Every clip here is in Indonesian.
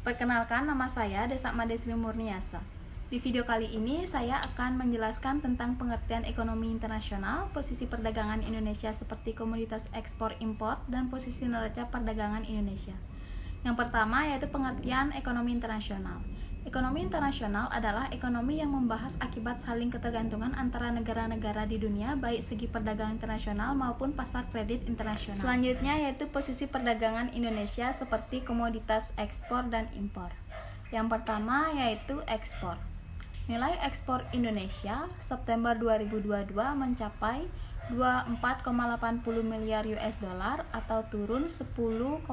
Perkenalkan, nama saya Desakma Desri Murniasa. Di video kali ini saya akan menjelaskan tentang pengertian ekonomi internasional, posisi perdagangan Indonesia seperti komoditas ekspor impor, dan posisi neraca perdagangan Indonesia. Yang pertama yaitu pengertian ekonomi internasional. Ekonomi internasional adalah ekonomi yang membahas akibat saling ketergantungan antara negara-negara di dunia, baik segi perdagangan internasional maupun pasar kredit internasional. Selanjutnya yaitu posisi perdagangan Indonesia seperti komoditas ekspor dan impor. Yang pertama yaitu ekspor. Nilai ekspor Indonesia September 2022 mencapai 24,80 miliar US dollar atau turun 10,99%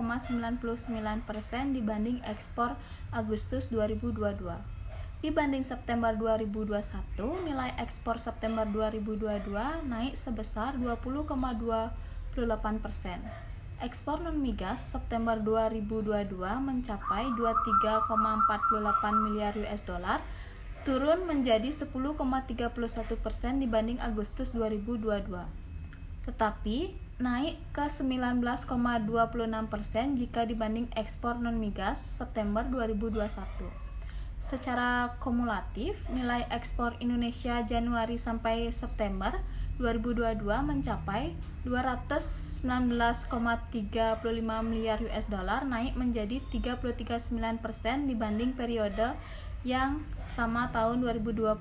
dibanding ekspor Agustus 2022. Dibanding September 2021, nilai ekspor September 2022 naik sebesar 20,28%. Ekspor non-migas September 2022 mencapai 23,48 miliar US dollar, turun menjadi 10,31% dibanding Agustus 2022. Tetapi naik ke 19,26% jika dibanding ekspor non-migas September 2021. Secara kumulatif, nilai ekspor Indonesia Januari sampai September 2022 mencapai 219,35 miliar US dollar, naik menjadi 33,9% dibanding periode yang sama tahun 2021.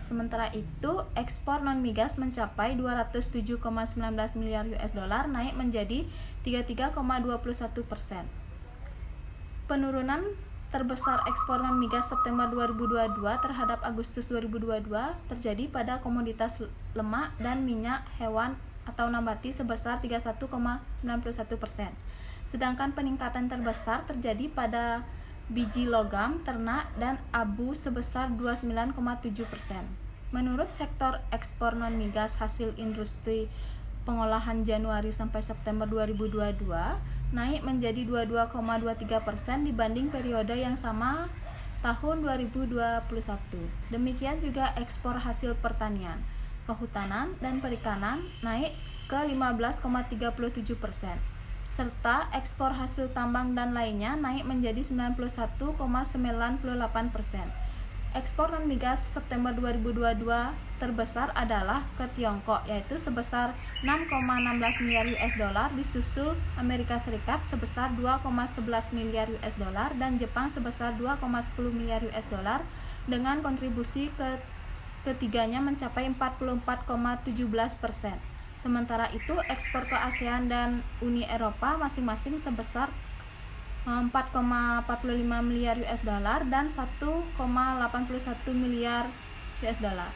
Sementara itu, ekspor non-migas mencapai 207,19 miliar US dollar, naik menjadi 33,21%. Penurunan terbesar ekspor non-migas September 2022 terhadap Agustus 2022 terjadi pada komoditas lemak dan minyak hewan atau nabati sebesar 31,91%. Sedangkan peningkatan terbesar terjadi pada biji logam, ternak, dan abu sebesar 29,7%. Menurut sektor ekspor non-migas hasil industri pengolahan Januari sampai September 2022 naik menjadi 22,23% dibanding periode yang sama tahun 2021. Demikian juga ekspor hasil pertanian, kehutanan, dan perikanan naik ke 15,37%. Serta ekspor hasil tambang dan lainnya naik menjadi 91,98%. Ekspor non-migas September 2022 terbesar adalah ke Tiongkok, yaitu sebesar 6,16 miliar US dollar, disusul Amerika Serikat sebesar 2,11 miliar US dollar dan Jepang sebesar 2,10 miliar US dollar, dengan kontribusi ketiganya mencapai 44,17%. Sementara itu, ekspor ke ASEAN dan Uni Eropa masing-masing sebesar 4,45 miliar US dollar dan 1,81 miliar US dollar.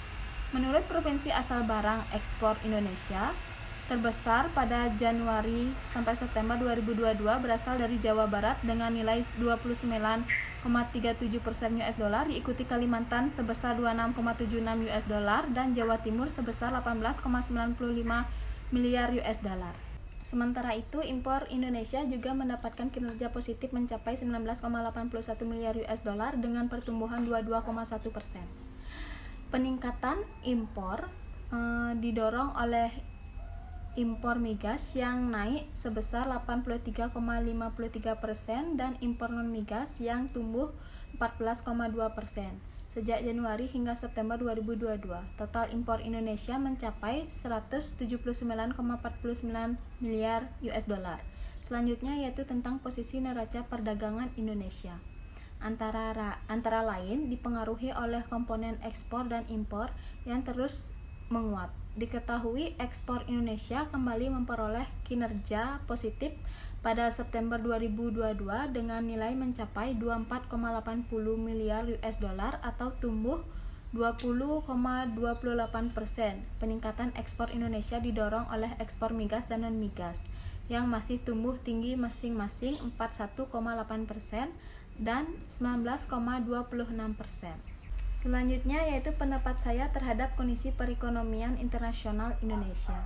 Menurut provinsi asal barang ekspor Indonesia, terbesar pada Januari sampai September 2022 berasal dari Jawa Barat dengan nilai 29,37% US dollar, diikuti Kalimantan sebesar 26,76 US dollar dan Jawa Timur sebesar 18,95 miliar US dollar. Sementara itu, impor Indonesia juga mendapatkan kinerja positif mencapai 19,81 miliar US dollar dengan pertumbuhan 22,1%. Peningkatan impor didorong oleh impor migas yang naik sebesar 83,53% dan impor non-migas yang tumbuh 14,2%. Sejak Januari hingga September 2022, total impor Indonesia mencapai 179,49 miliar US dollar. Selanjutnya yaitu tentang posisi neraca perdagangan Indonesia. Antara lain dipengaruhi oleh komponen ekspor dan impor yang terus menguat. Diketahui ekspor Indonesia kembali memperoleh kinerja positif pada September 2022 dengan nilai mencapai 24,80 miliar US dollar atau tumbuh 20,28%. Peningkatan ekspor Indonesia didorong oleh ekspor migas dan non-migas yang masih tumbuh tinggi masing-masing 41,8% dan 19,26%. Selanjutnya yaitu pendapat saya terhadap kondisi perekonomian internasional Indonesia.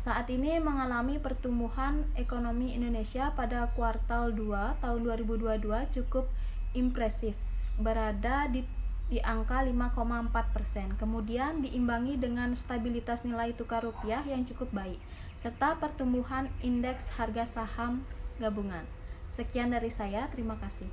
Saat ini mengalami pertumbuhan ekonomi Indonesia pada kuartal 2 tahun 2022 cukup impresif, berada di angka 5,4%. Kemudian diimbangi dengan stabilitas nilai tukar rupiah yang cukup baik, serta pertumbuhan indeks harga saham gabungan. Sekian dari saya, terima kasih.